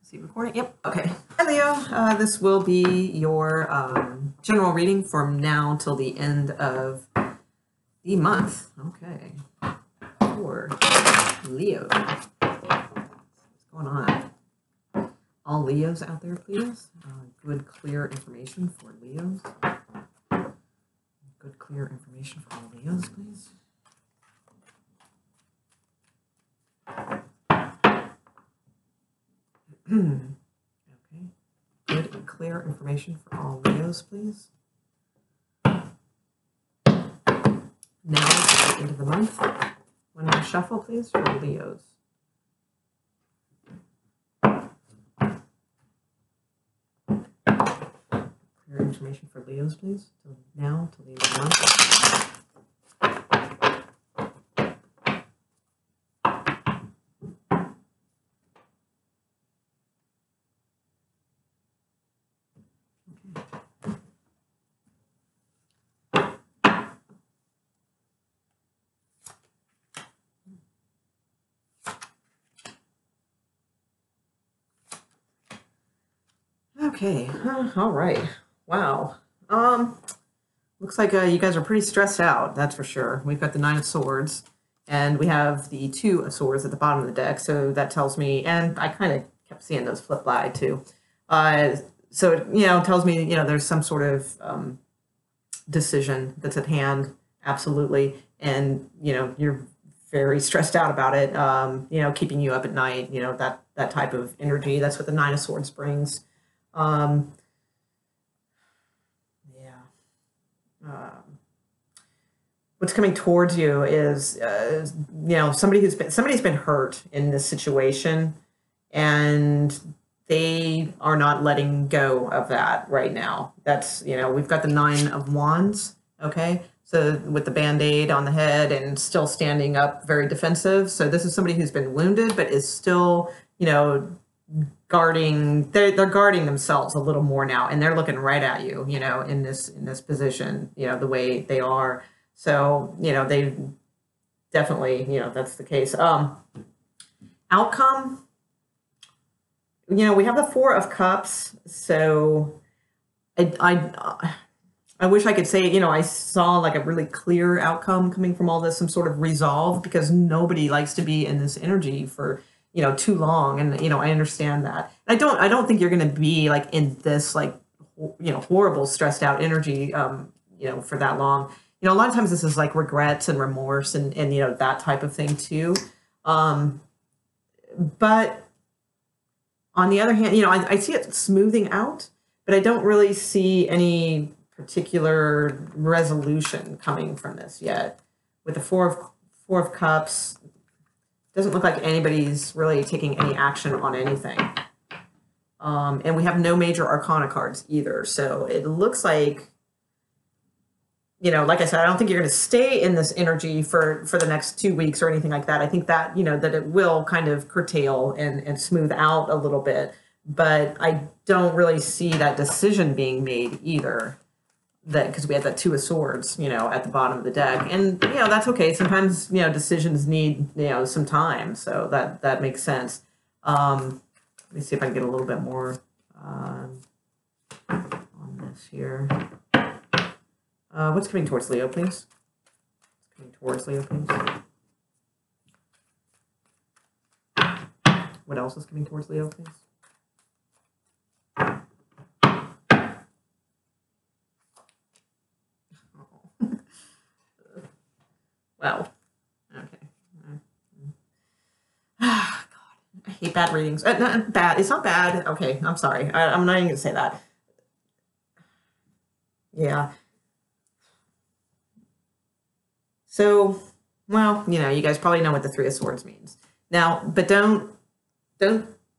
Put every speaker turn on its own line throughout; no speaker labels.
Is he recording? Yep. Okay. Hi, Leo. This will be your general reading from now till the end of the month. Okay. For Leo. What's going on? All Leos out there, please. Good, clear information for Leos. Good, clear information for all Leos, please. Okay. Good and clear information for all Leos, please. Now, at the end of the month, one more shuffle, please, for Leos. Clear information for Leos, please. Now, till the end of the month. Okay, all right. Wow. Looks like you guys are pretty stressed out, that's for sure. We've got the Nine of Swords, and we have the Two of Swords at the bottom of the deck, so that tells me, and I kind of kept seeing those flip by too. So it, tells me, there's some sort of decision that's at hand, absolutely, and, you're very stressed out about it, keeping you up at night, that type of energy. That's what the Nine of Swords brings. What's coming towards you is, somebody's been hurt in this situation, and they are not letting go of that right now. That's, we've got the Nine of Wands, okay? So with the Band-Aid on the head and still standing up, very defensive. So this is somebody who's been wounded, but is still, guarding, they're guarding themselves a little more now, and they're looking right at you, in this position, the way they are. So, they definitely, that's the case. Outcome, we have the Four of Cups. So I wish I could say, I saw like a really clear outcome coming from all this, some sort of resolve, because nobody likes to be in this energy for, too long. And, I understand that. I don't think you're going to be like in this, like, horrible stressed out energy, for that long. A lot of times this is like regrets and remorse and that type of thing too. But on the other hand, I see it smoothing out, but I don't really see any particular resolution coming from this yet. With the Four of Cups, doesn't look like anybody's really taking any action on anything. And we have no major arcana cards either. So it looks like, like I said, I don't think you're going to stay in this energy for the next 2 weeks or anything like that. I think that, that it will kind of curtail and smooth out a little bit. But I don't really see that decision being made either. That because we have that Two of Swords, at the bottom of the deck, and that's okay. Sometimes decisions need some time, so that makes sense. Let me see if I can get a little bit more on this here. What's coming towards Leo, please? What's coming towards Leo, please? What else is coming towards Leo, please? Well, okay. God, I hate bad readings. Not bad. It's not bad. Okay, I'm sorry. I'm not even going to say that. Yeah. So, well, you guys probably know what the Three of Swords means. Now, but don't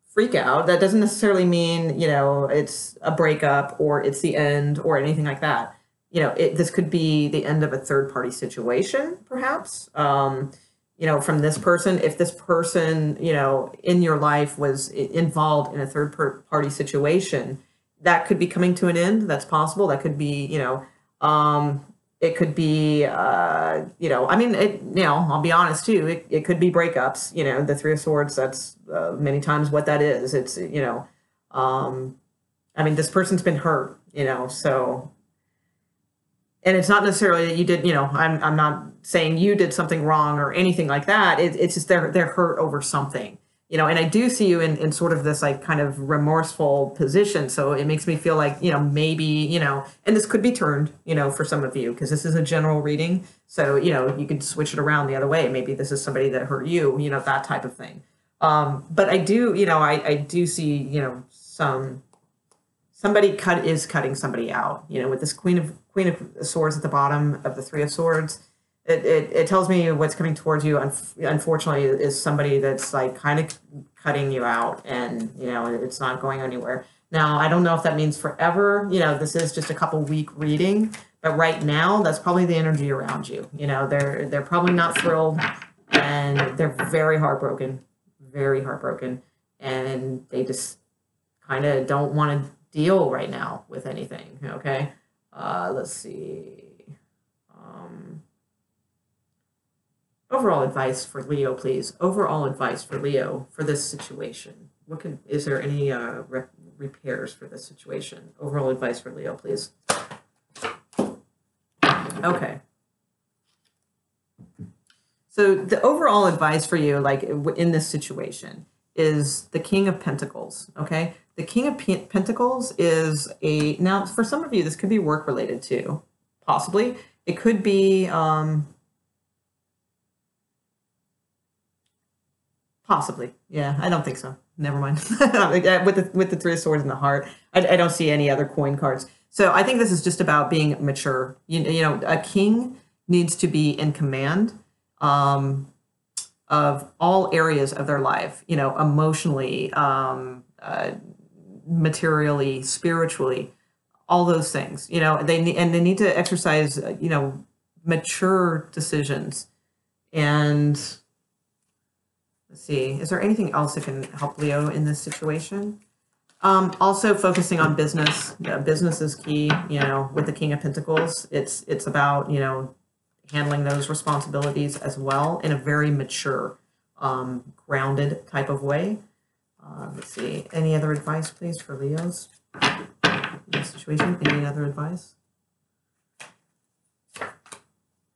freak out. That doesn't necessarily mean, it's a breakup or it's the end or anything like that. This could be the end of a third-party situation, perhaps, from this person. If this person, in your life was involved in a third-party situation, that could be coming to an end. That's possible. That could be, It could be, I mean, I'll be honest too. It could be breakups. The Three of Swords. That's many times what that is. It's, I mean, this person's been hurt. So, and it's not necessarily that you did. I'm not saying you did something wrong or anything like that. It's just they're hurt over something. And I do see you in sort of this like kind of remorseful position. So it makes me feel like, maybe, and this could be turned, for some of you, because this is a general reading. So, you could switch it around the other way. Maybe this is somebody that hurt you, that type of thing. But I do, I do see, somebody is cutting somebody out, with this Queen of Swords at the bottom of the Three of Swords. It tells me what's coming towards you, unfortunately, is somebody that's like kind of cutting you out, and it's not going anywhere. Now, I don't know if that means forever. This is just a couple week reading, but right now, that's probably the energy around you. They're probably not thrilled, and they're very heartbroken, and they just kind of don't want to deal right now with anything. Okay, let's see. Overall advice for Leo, please. Overall advice for Leo for this situation. Is there any repairs for this situation? Overall advice for Leo, please. Okay. So the overall advice for you, like in this situation, is the King of Pentacles. Okay. The King of Pentacles is now for some of you, this could be work related too, possibly. It could be, possibly. Yeah, I don't think so. Never mind. with the Three of Swords in the heart, I don't see any other coin cards. So I think this is just about being mature. A king needs to be in command of all areas of their life, emotionally, materially, spiritually, all those things, they need to exercise, mature decisions. And let's see, is there anything else that can help Leo in this situation? Also focusing on business. Business is key, with the King of Pentacles. It's about, handling those responsibilities as well in a very mature, grounded type of way. Let's see, any other advice, please, for Leos in this situation? Any other advice?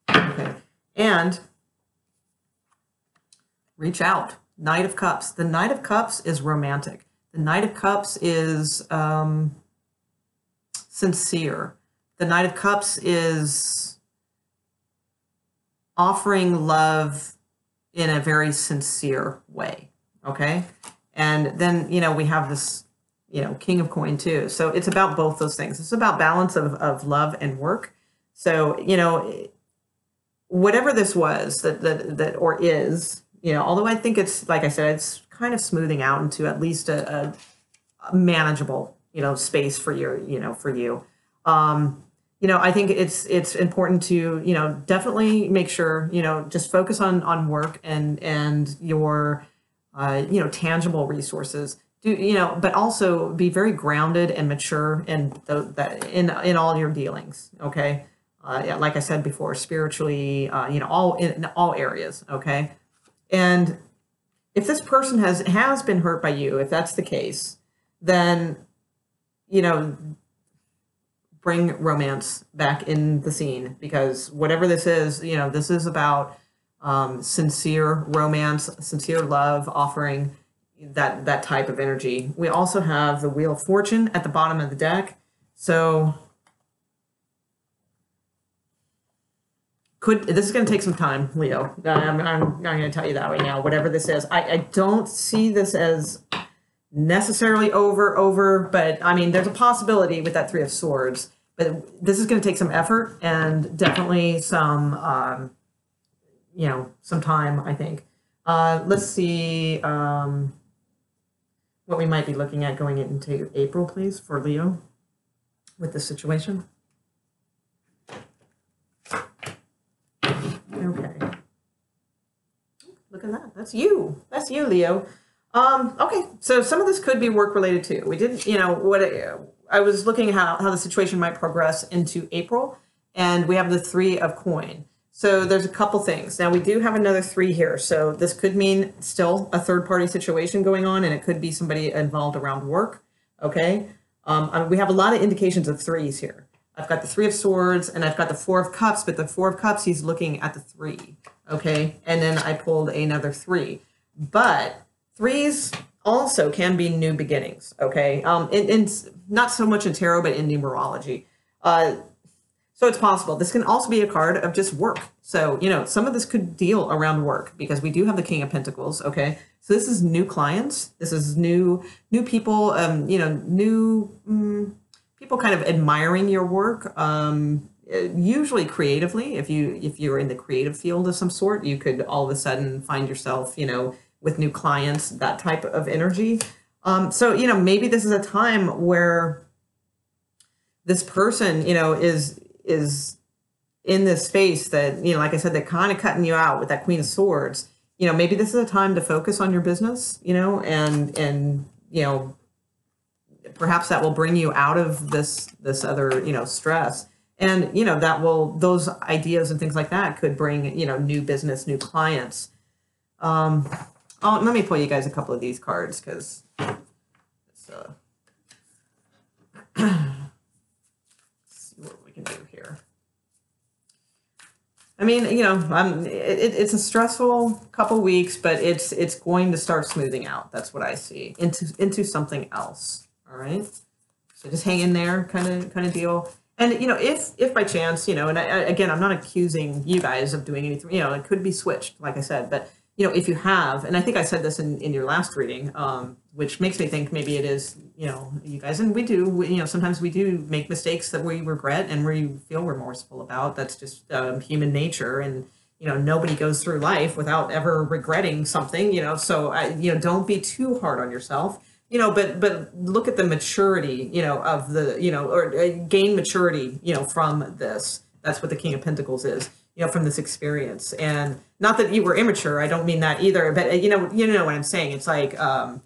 Okay, and reach out. Knight of Cups. The Knight of Cups is romantic. The Knight of Cups is sincere. The Knight of Cups is offering love in a very sincere way. Okay. And then, we have this, King of Coin too. So it's about both those things. It's about balance of love and work. So, whatever this was that or is, although I think it's, like I said, it's kind of smoothing out into at least a manageable, space for for you. I think it's important to, definitely make sure, just focus on work and your, tangible resources. But also be very grounded and mature in in all your dealings. Okay. Like I said before, spiritually, in all areas. Okay. And if this person has been hurt by you, if that's the case, then, bring romance back in the scene, because whatever this is, this is about sincere romance, sincere love, offering that type of energy. We also have the Wheel of Fortune at the bottom of the deck. So this is going to take some time, Leo. I'm not going to tell you that right now. Whatever this is, I don't see this as necessarily over, but I mean, there's a possibility with that Three of Swords. But this is going to take some effort and definitely some, some time, I think. Let's see what we might be looking at going into April, please, for Leo with this situation. Okay. Look at that. That's you. That's you, Leo. Okay. So some of this could be work related too. We didn't, I was looking at how the situation might progress into April. and we have the 3 of coin. So there's a couple things. Now we do have another 3 here. So this could mean still a third party situation going on, and it could be somebody involved around work. Okay. We have a lot of indications of 3s here. I've got the 3 of swords and I've got the 4 of cups, but the 4 of cups, he's looking at the 3. Okay. And then I pulled another 3, but 3s also can be new beginnings. Okay. In not so much in tarot, but in numerology. So it's possible. This can also be a card of just work. So, you know, some of this could deal around work because we do have the King of Pentacles. Okay. So this is new clients. This is new people, you know, new people kind of admiring your work. Usually creatively, if you're in the creative field of some sort, you could all of a sudden find yourself, you know, with new clients, that type of energy. So, you know, maybe this is a time where this person, you know, is in this space that, you know, like I said, they're kind of cutting you out with that Queen of Swords. You know, maybe this is a time to focus on your business, you know, and, you know, perhaps that will bring you out of this other, you know, stress. And, you know, those ideas and things like that could bring, you know, new business, new clients. Let me pull you guys a couple of these cards because it's, see what we can do here. I mean, you know, it's a stressful couple weeks, but it's going to start smoothing out. That's what I see into something else. All right. So just hang in there, kind of deal. And, you know, if by chance, you know, and again, I'm not accusing you guys of doing anything, you know, it could be switched, like I said, but, you know, if you have, and I think I said this in your last reading, which makes me think maybe it is, you know, you guys, and you know, sometimes we do make mistakes that we regret and we feel remorseful about. That's just human nature. And, you know, nobody goes through life without ever regretting something, you know, so, you know, don't be too hard on yourself. You know, but look at the maturity, you know, of the, you know, or gain maturity, you know, from this. That's what the King of Pentacles is, you know, from this experience. And not that you were immature. I don't mean that either. But you know what I'm saying. It's like I'm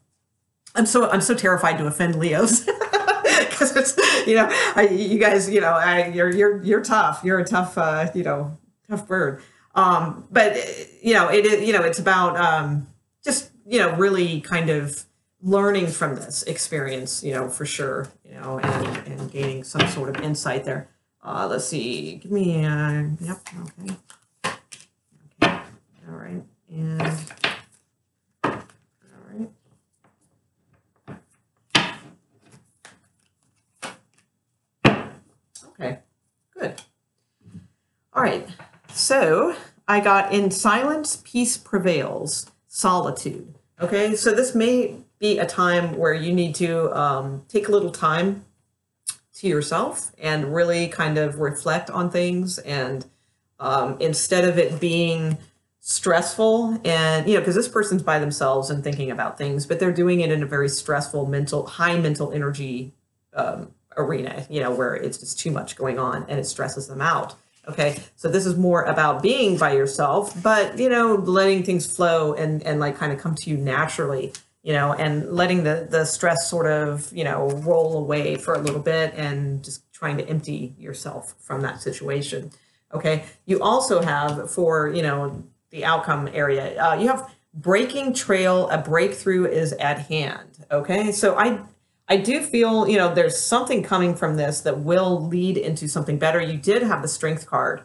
so terrified to offend Leos because it's, you know, you guys, you know, you're tough. You're a tough, you know, tough bird. But you know, it's about just, you know, really kind of learning from this experience, you know, for sure, you know, and gaining some sort of insight there. Let's see, give me, yep, okay. Okay, all right, and, all right. Okay, good. All right, so I got in silence, peace prevails, solitude. Okay, so this may be a time where you need to take a little time to yourself and really kind of reflect on things. And instead of it being stressful and, you know, because this person's by themselves and thinking about things, but they're doing it in a very stressful, high mental energy arena, you know, where it's just too much going on and it stresses them out. Okay, so this is more about being by yourself, but, you know, letting things flow and like kind of come to you naturally, you know, and letting the stress sort of, you know, roll away for a little bit and just trying to empty yourself from that situation. Okay, you also have for, you know, the outcome area, you have breaking trail, a breakthrough is at hand. Okay, so I do feel, you know, there's something coming from this that will lead into something better. You did have the strength card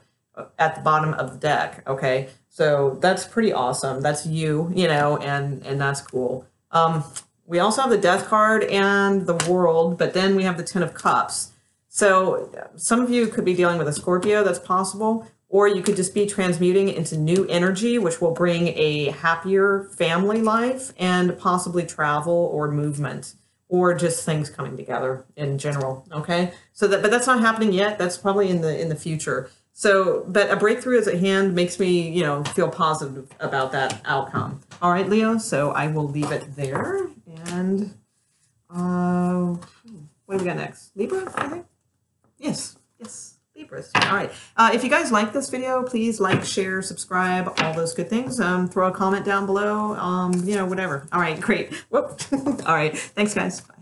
at the bottom of the deck. Okay, so that's pretty awesome. That's you know, and that's cool. We also have the death card and the world, but then we have the 10 of cups. So some of you could be dealing with a Scorpio, that's possible, or you could just be transmuting into new energy, which will bring a happier family life and possibly travel or movement, or just things coming together in general. Okay, so but that's not happening yet. That's probably in the future. So, but a breakthrough is at hand makes me, you know, feel positive about that outcome. All right, Leo. So I will leave it there. And what do we got next? Libra, I think. Yes. Libras. All right. If you guys like this video, please like, share, subscribe, all those good things. Throw a comment down below. You know, whatever. All right. Great. Whoop. All right. Thanks, guys. Bye.